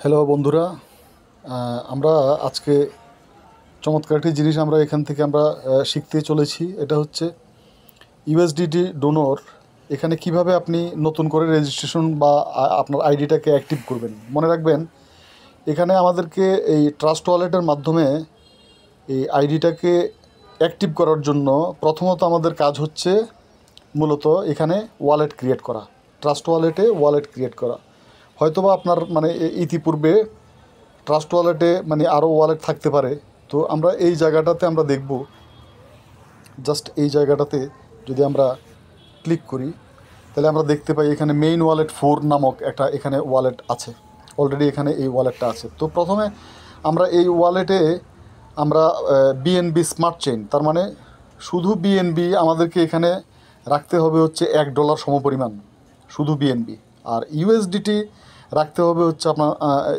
Hello বন্ধুরা, আমরা আজকে চমৎকার একটি জিনিস আমরা এখান থেকে শিখতে চলেছি। এটা হচ্ছে ইউএসডিটি ডোনর। এখানে কিভাবে আপনি নতুন করে রেজিস্ট্রেশন বা আপনার আইডিটাকে অ্যাক্টিভ করবেন। মনে রাখবেন, এখানে আমাদেরকে এই ট্রাস্ট ওয়ালেটের মাধ্যমে এই আইডিটাকে অ্যাক্টিভ করার জন্য প্রথমত আমাদের কাজ হচ্ছে মূলত এখানে ওয়ালেট ক্রিয়েট করা, ট্রাস্ট ওয়ালেটে ওয়ালেট ক্রিয়েট করা। হয়তোবা আপনার ইতিপূর্বে ট্রাস্ট ওয়ালেটে আরও ওয়ালেট থাকতে পারে। তো আমরা এই জায়গাটাতে আমরা দেখব, জাস্ট এই জায়গাটাতে যদি আমরা ক্লিক করি তাহলে আমরা দেখতে পাই এখানে মেইন ওয়ালেট 4 নামক একটা এখানে ওয়ালেট আছে। অলরেডি এখানে এই ওয়ালেটটা আছে। তো প্রথমে আমরা এই ওয়ালেটে আমরা বিএনবি স্মার্ট চেইন, তার মানে শুধু বিএনবি আমাদেরকে এখানে রাখতে হবে হচ্ছে $1 সমপরিমাণ, শুধু বিএনবি। আর ইউএসডিটি রাখতে হবে হচ্ছে আপনার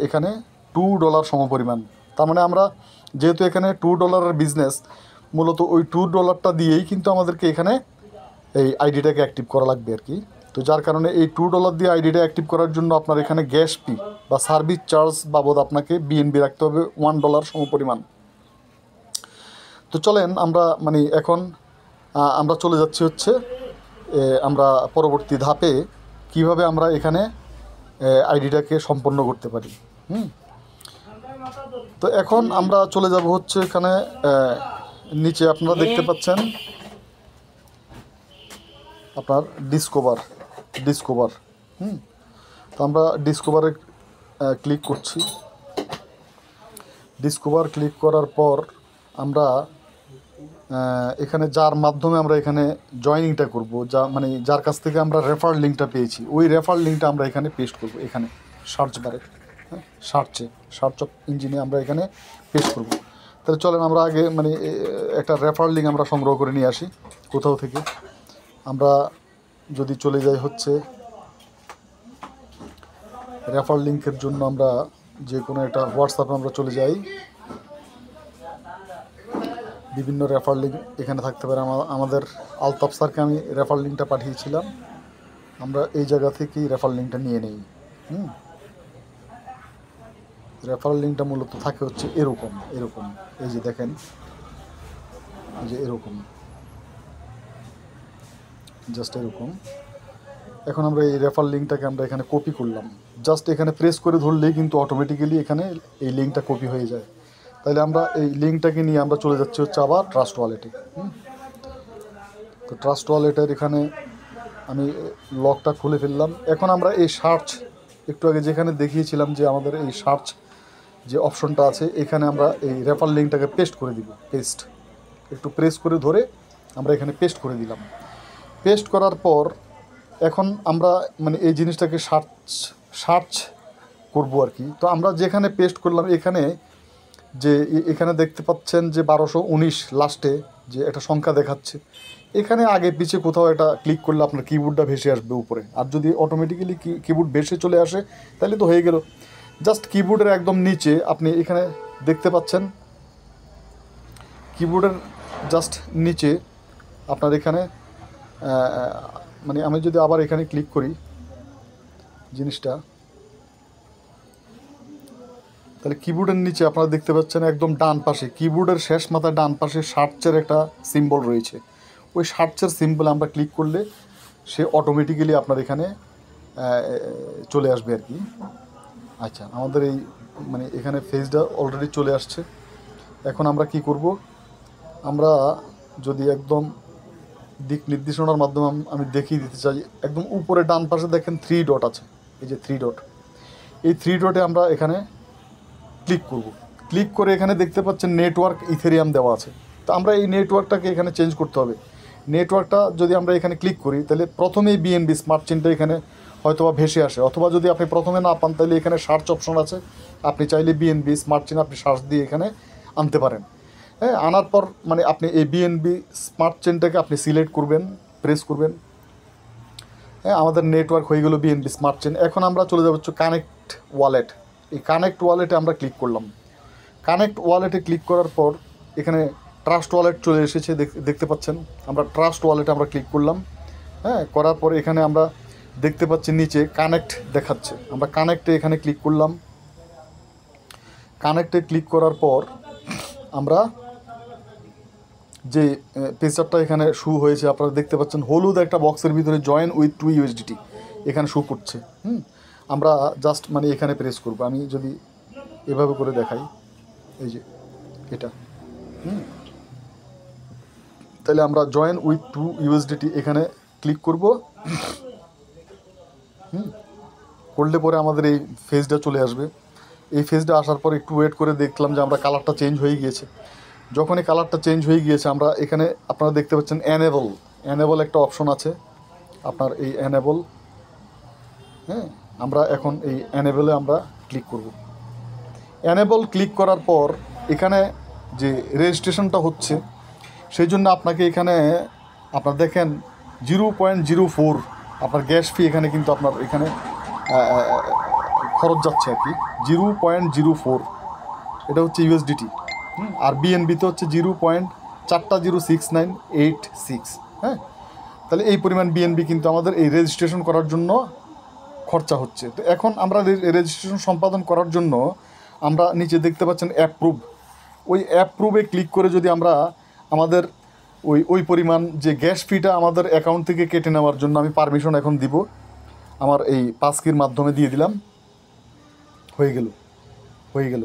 এখানে $2 সমপরিমাণ। তার মানে আমরা যেহেতু এখানে $2 বিজনেস, মূলত ওই $2টা দিয়েই কিন্তু আমাদেরকে এখানে এই আইডিটাকে অ্যাক্টিভ করা লাগবে আর কি। তো যার কারণে এই $2 দিয়ে আইডিটা অ্যাক্টিভ করার জন্য আপনার এখানে গ্যাস ফি বা সার্ভিস চার্জ বাবদ আপনাকে বিএনবি রাখতে হবে $1 সমপরিমাণ। তো চলেন আমরা এখন আমরা চলে যাচ্ছি হচ্ছে আমরা পরবর্তী ধাপে কিভাবে আমরা এখানে আইডিটাকে সম্পন্ন করতে পারি। তো এখন আমরা চলে যাব হচ্ছে এখানে নিচে আপনারা দেখতে পাচ্ছেন আপনার ডিসকভার। তো আমরা ডিসকভারে ক্লিক করছি। ডিসকভার ক্লিক করার পর আমরা এখানে যার মাধ্যমে আমরা এখানে জয়েনিংটা করব, যার কাছ থেকে আমরা রেফার লিঙ্কটা পেয়েছি, ওই রেফার লিঙ্কটা আমরা এখানে পেস্ট করব। এখানে সার্চ বারে সার্চ অফ ইঞ্জিনে আমরা এখানে পেস্ট করব। তাহলে চলেন আমরা আগে একটা রেফার লিঙ্ক আমরা সংগ্রহ করে নিয়ে আসি কোথাও থেকে। আমরা যদি চলে যাই হচ্ছে রেফার লিঙ্কের জন্য আমরা যে কোনো একটা হোয়াটসঅ্যাপে আমরা চলে যাই। বিভিন্ন রেফার লিঙ্ক এখানে থাকতে পারে। আমাদের আলতাফ স্যারকে আমি রেফার লিঙ্কটা পাঠিয়েছিলাম। আমরা এই জায়গা থেকেই রেফার লিঙ্কটা নিয়ে নিই। রেফার লিঙ্কটা মূলত থাকে হচ্ছে এরকম, এই যে দেখেন, এই যে এরকম, জাস্ট এরকম। এখন আমরা এই রেফার লিঙ্কটাকে আমরা এখানে কপি করলাম। জাস্ট এখানে প্রেস করে ধরলেই কিন্তু অটোমেটিক্যালি এখানে এই লিঙ্কটা কপি হয়ে যায়। তাহলে আমরা এই লিঙ্কটাকে নিয়ে আমরা চলে যাচ্ছি হচ্ছে আবার ট্রাস্ট ওয়ালেটে। তো ট্রাস্ট ওয়ালেটের এখানে আমি লকটা খুলে ফেললাম। এখন আমরা এই সার্চ, একটু আগে যেখানে দেখিয়েছিলাম যে আমাদের এই সার্চ যে অপশনটা আছে, এখানে আমরা এই রেফার লিঙ্কটাকে পেস্ট করে দিব। একটু প্রেস করে ধরে আমরা এখানে পেস্ট করে দিলাম। পেস্ট করার পর এখন আমরা এই জিনিসটাকে সার্চ করব আর কি। তো আমরা যেখানে পেস্ট করলাম এখানে দেখতে পাচ্ছেন যে 1219 লাস্টে যে একটা সংখ্যা দেখাচ্ছে। এখানে আগে পিছে কোথাও এটা ক্লিক করলে আপনার কিবোর্ডটা ভেসে আসবে উপরে। আর যদি অটোমেটিক্যালি কিবোর্ড ভেসে চলে আসে তাহলে তো হয়ে গেল। জাস্ট কিবোর্ডের একদম নিচে আপনি এখানে দেখতে পাচ্ছেন, কিবোর্ডের জাস্ট নিচে আপনার এখানে আমি যদি আবার এখানে ক্লিক করি জিনিসটা, তাহলে কিবোর্ডের নিচে আপনারা দেখতে পাচ্ছেন একদম ডান পাশে, কিবোর্ডের শেষ মাথায় ডান পাশে সার্চের একটা সিম্বল রয়েছে। ওই সার্চের সিম্বলে আমরা ক্লিক করলে সে অটোমেটিক্যালি আপনার এখানে চলে আসবে আর কি। আচ্ছা, আমাদের এই এখানে ফেজটা অলরেডি চলে আসছে। এখন আমরা কি করব, আমরা যদি একদম দিক নির্দেশনার মাধ্যমে আমি দেখিয়ে দিতে চাই, একদম উপরে ডান পাশে দেখেন 3 ডট আছে, এই যে 3 ডট, এই 3 ডটে আমরা এখানে ক্লিক করব। ক্লিক করে এখানে দেখতে পাচ্ছেন নেটওয়ার্ক ইথেরিয়াম দেওয়া আছে। তো আমরা এই নেটওয়ার্কটাকে এখানে চেঞ্জ করতে হবে। নেটওয়ার্কটা যদি আমরা এখানে ক্লিক করি তাহলে প্রথমেই বিএনবি স্মার্ট চেইনটা এখানে হয়তোবা ভেসে আসে, অথবা যদি আপনি প্রথমে না পান তাহলে এখানে সার্চ অপশন আছে, আপনি চাইলে বিএনবি স্মার্ট চেইন আপনি সার্চ দিয়ে এখানে আনতে পারেন। হ্যাঁ, আনার পর আপনি এই বিএনবি স্মার্ট চেইনটাকে আপনি সিলেক্ট করবেন, প্রেস করবেন। হ্যাঁ, আমাদের নেটওয়ার্ক হয়ে গেল বিএনবি স্মার্ট চেইন। এখন আমরা চলে যাব হচ্ছে কানেক্ট ওয়ালেট। এই কানেক্ট ওয়ালেটে আমরা ক্লিক করলাম। কানেক্ট ওয়ালেটে ক্লিক করার পর এখানে ট্রাস্ট ওয়ালেট চলে এসেছে, দেখতে পাচ্ছেন। আমরা ট্রাস্ট ওয়ালেটে আমরা ক্লিক করলাম। হ্যাঁ, করার পর এখানে আমরা দেখতে পাচ্ছি নিচে কানেক্ট দেখাচ্ছে, আমরা কানেক্টে এখানে ক্লিক করলাম। কানেক্টে ক্লিক করার পর আমরা যে পেজটা এখানে শু হয়েছে আপনারা দেখতে পাচ্ছেন, হলুদ একটা বক্সের ভিতরে জয়েন উইথ 2 USDT এখানে শু করছে। আমরা জাস্ট মানে এখানে প্রেস করব। আমি যদি এভাবে করে দেখাই, এই যে এটা, তাহলে আমরা জয়েন উইথ 2 USDT এখানে ক্লিক করব। করলে পরে আমাদের এই ফেজটা চলে আসবে। এই ফেজটা আসার পর একটু ওয়েট করে দেখলাম যে আমরা কালারটা চেঞ্জ হয়ে গিয়েছে। যখনই কালারটা চেঞ্জ হয়ে গিয়েছে আমরা এখানে আপনারা দেখতে পাচ্ছেন অ্যানেবল একটা অপশন আছে আপনার, এই অ্যানেবল, আমরা এখন এই অ্যানেবলে আমরা ক্লিক করব। অ্যানেবল ক্লিক করার পর এখানে যে রেজিস্ট্রেশনটা হচ্ছে সেই জন্য আপনাকে এখানে আপনার দেখেন 0.04 আপনার গ্যাস ফি এখানে কিন্তু আপনার এখানে খরচ যাচ্ছে আর কি, 0.04, এটা হচ্ছে USDT। আর বিএনবিতে হচ্ছে 0.406986। তাহলে এই পরিমাণ বিএনবি কিন্তু আমাদের এই রেজিস্ট্রেশন করার জন্য খরচা হচ্ছে। তো এখন আমরা রেজিস্ট্রেশন সম্পাদন করার জন্য আমরা নিচে দেখতে পাচ্ছেন অ্যাপ্রুভ, ওই অ্যাপ্রুভে ক্লিক করে যদি আমরা আমাদের ওই পরিমাণ যে গ্যাস ফিটা আমাদের অ্যাকাউন্ট থেকে কেটে নেওয়ার জন্য আমি পারমিশন এখন দিব, আমার এই পাসকির মাধ্যমে দিয়ে দিলাম, হয়ে গেল।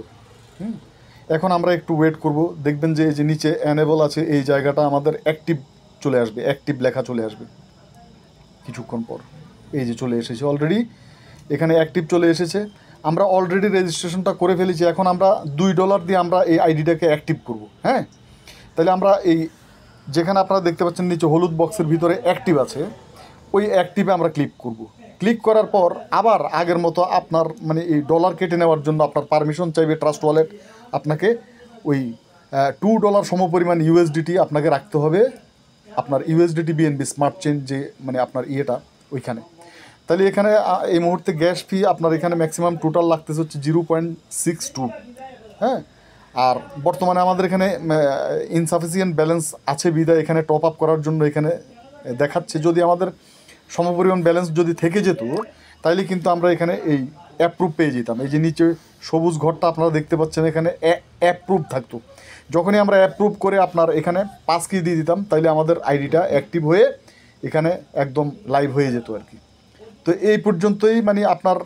এখন আমরা একটু ওয়েট করব, দেখবেন যে এই যে নিচে অ্যানেবল আছে এই জায়গাটা আমাদের অ্যাক্টিভ চলে আসবে, অ্যাক্টিভ লেখা চলে আসবে কিছুক্ষণ পর। এই যে চলে এসেছে অলরেডি, এখানে অ্যাক্টিভ চলে এসেছে। আমরা অলরেডি রেজিস্ট্রেশনটা করে ফেলেছি। এখন আমরা $2 দিয়ে আমরা এই আইডিটাকে অ্যাক্টিভ করব। তাহলে আমরা এই যেখানে আপনারা দেখতে পাচ্ছেন নিচে হলুদ বক্সের ভিতরে অ্যাক্টিভ আছে, ওই অ্যাক্টিভে আমরা ক্লিক করব। ক্লিক করার পর আবার আগের মতো আপনার মানে এই ডলার কেটে নেওয়ার জন্য আপনার পারমিশন চাইবে ট্রাস্ট ওয়ালেট, আপনাকে ওই $2 সমপরিমাণ USDT আপনাকে রাখতে হবে আপনার USDT বিএনবি স্মার্ট চেঞ্জ যে মানে আপনার ইয়েটা ওইখানে। তাহলে এখানে এই মুহূর্তে গ্যাস ফি আপনার এখানে ম্যাক্সিমাম টোটাল লাগতেছে হচ্ছে 0.62। আর বর্তমানে আমাদের এখানে ইনসাফিসিয়েন্ট ব্যালেন্স আছে বিদায় এখানে টপ আপ করার জন্য এখানে দেখাচ্ছে। যদি আমাদের সমপরিমাণ ব্যালেন্স যদি থেকে যেত তাইলে কিন্তু আমরা এখানে এই অ্যাপ্রুভ পেয়ে যেতাম। এই যে নিচে সবুজ ঘরটা আপনারা দেখতে পাচ্ছেন, এখানে অ্যাপ্রুভ থাকতো। যখনই আমরা অ্যাপ্রুভ করে আপনার এখানে পাস কি দিয়ে দিতাম তাইলে আমাদের আইডিটা অ্যাক্টিভ হয়ে এখানে একদম লাইভ হয়ে যেত আর কি। তো এই পর্যন্তই মানে আপনার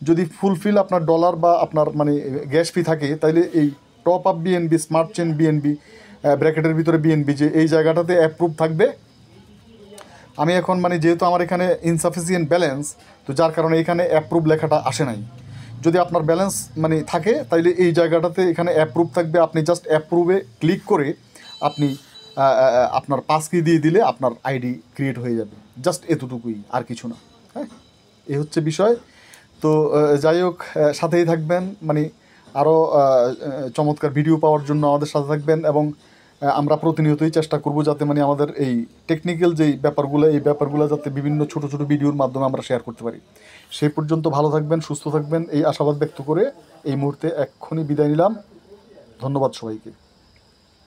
যদি ফুলফিল আপনার ডলার বা আপনার মানে গ্যাস ফি থাকে তাইলে এই top up BNB smart chain BNB ব্র্যাকেটের ভিতরে বিএনবি যে এই জায়গাটাতে অ্যাপ্রুভ থাকবে। আমি এখন মানে যেহেতু আমার এখানে ইনসাফিসিয়েন্ট ব্যালেন্স, তো যার কারণে এখানে অ্যাপ্রুভ লেখাটা আসে নাই। যদি আপনার ব্যালেন্স মানে থাকে তাইলে এই জায়গাটাতে এখানে অ্যাপ্রুভ থাকবে। আপনি জাস্ট অ্যাপ্রুভে ক্লিক করে আপনি আপনার পাস কি দিয়ে দিলে আপনার আইডি ক্রিয়েট হয়ে যাবে। জাস্ট এতটুকুই, আর কিছু না। এই হচ্ছে বিষয়। তো যাই হোক, সাথেই থাকবেন, মানে আরও চমৎকার ভিডিও পাওয়ার জন্য আমাদের সাথে থাকবেন। এবং আমরা প্রতিনিয়তই চেষ্টা করব যাতে মানে আমাদের এই টেকনিক্যাল যেই ব্যাপারগুলো যাতে বিভিন্ন ছোট ছোট ভিডিওর মাধ্যমে আমরা শেয়ার করতে পারি। সেই পর্যন্ত ভালো থাকবেন, সুস্থ থাকবেন, এই আশাবাদ ব্যক্ত করে এই মুহূর্তে এক্ষুনি বিদায় নিলাম। ধন্যবাদ সবাইকে।